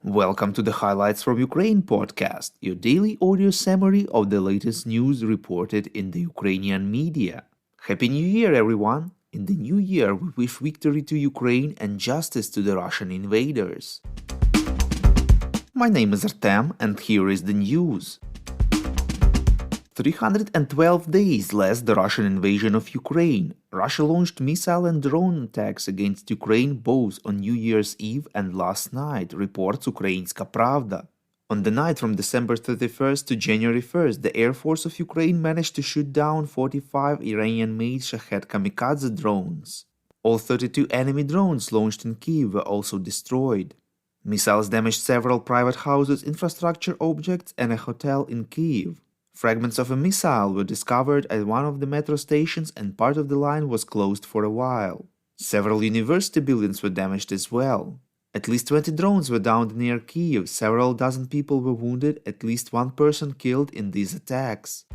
Welcome to the Highlights from Ukraine podcast, your daily audio summary of the latest news reported in the Ukrainian media. Happy New Year, everyone! In the new year, we wish victory to Ukraine and justice to the Russian invaders. My name is Artem, and here is the news. 312 days less the Russian invasion of Ukraine. Russia launched missile and drone attacks against Ukraine both on New Year's Eve and last night, reports Ukrainska Pravda. On the night from December 31st to January 1st, the Air Force of Ukraine managed to shoot down 45 Iranian-made Shahed kamikaze drones. All 32 enemy drones launched in Kyiv were also destroyed. Missiles damaged several private houses, infrastructure objects, and a hotel in Kyiv. Fragments of a missile were discovered at one of the metro stations and part of the line was closed for a while. Several university buildings were damaged as well. At least 20 drones were downed near Kyiv, several dozen people were wounded, at least one person killed in these attacks.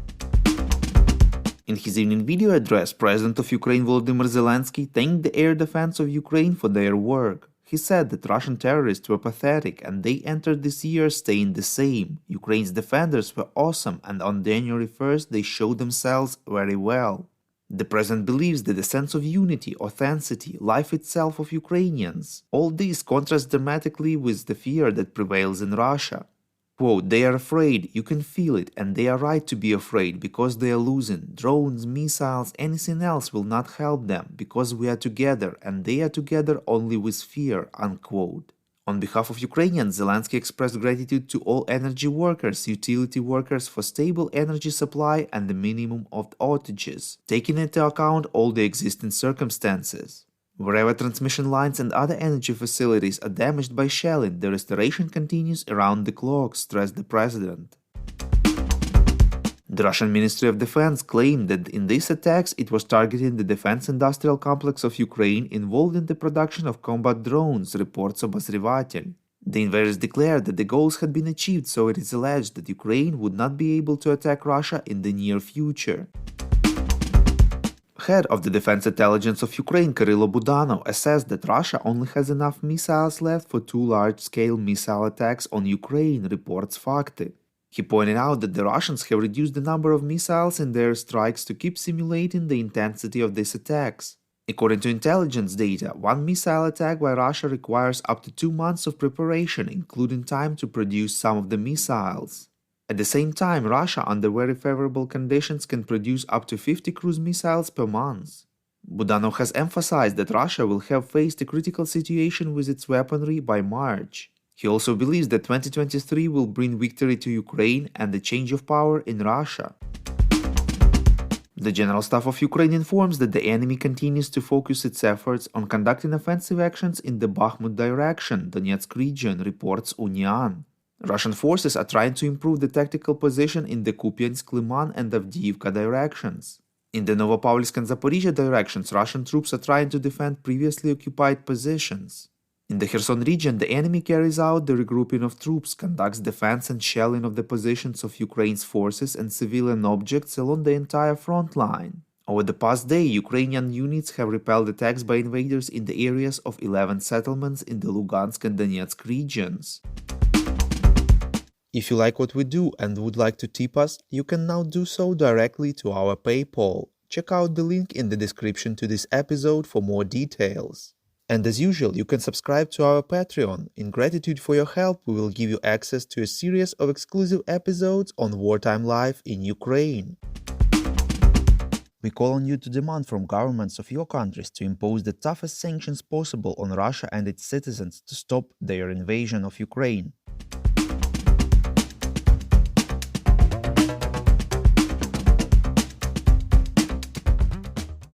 In his evening video address, President of Ukraine Volodymyr Zelensky thanked the air defense of Ukraine for their work. He said that Russian terrorists were pathetic and they entered this year staying the same. Ukraine's defenders were awesome and on January 1st they showed themselves very well. The president believes that the sense of unity, authenticity, life itself of Ukrainians, all this contrasts dramatically with the fear that prevails in Russia. Quote, they are afraid, you can feel it, and they are right to be afraid because they are losing. Drones, missiles, anything else will not help them because we are together and they are together only with fear, unquote. On behalf of Ukrainians, Zelensky expressed gratitude to all energy workers, utility workers for stable energy supply and the minimum of outages, taking into account all the existing circumstances. Wherever transmission lines and other energy facilities are damaged by shelling, the restoration continues around the clock, stressed the president. The Russian Ministry of Defense claimed that in these attacks it was targeting the defense industrial complex of Ukraine involved in the production of combat drones, reports Obozrevatelь. The invaders declared that the goals had been achieved, so it is alleged that Ukraine would not be able to attack Russia in the near future. Head of the Defense Intelligence of Ukraine, Kyrylo Budanov, assessed that Russia only has enough missiles left for 2 large-scale missile attacks on Ukraine, reports Fakty. He pointed out that the Russians have reduced the number of missiles in their strikes to keep simulating the intensity of these attacks. According to intelligence data, one missile attack by Russia requires up to 2 months of preparation, including time to produce some of the missiles. At the same time, Russia, under very favorable conditions, can produce up to 50 cruise missiles per month. Budanov has emphasized that Russia will have faced a critical situation with its weaponry by March. He also believes that 2023 will bring victory to Ukraine and a change of power in Russia. The General Staff of Ukraine informs that the enemy continues to focus its efforts on conducting offensive actions in the Bakhmut direction, Donetsk region, reports Unian. Russian forces are trying to improve the tactical position in the Kupiansk, Liman and Avdiivka directions. In the Novopavlivsk and Zaporizhia directions, Russian troops are trying to defend previously occupied positions. In the Kherson region, the enemy carries out the regrouping of troops, conducts defense and shelling of the positions of Ukraine's forces and civilian objects along the entire front line. Over the past day, Ukrainian units have repelled attacks by invaders in the areas of 11 settlements in the Lugansk and Donetsk regions. If you like what we do and would like to tip us, you can now do so directly to our PayPal. Check out the link in the description to this episode for more details. And as usual, you can subscribe to our Patreon. In gratitude for your help, we will give you access to a series of exclusive episodes on wartime life in Ukraine. We call on you to demand from governments of your countries to impose the toughest sanctions possible on Russia and its citizens to stop their invasion of Ukraine.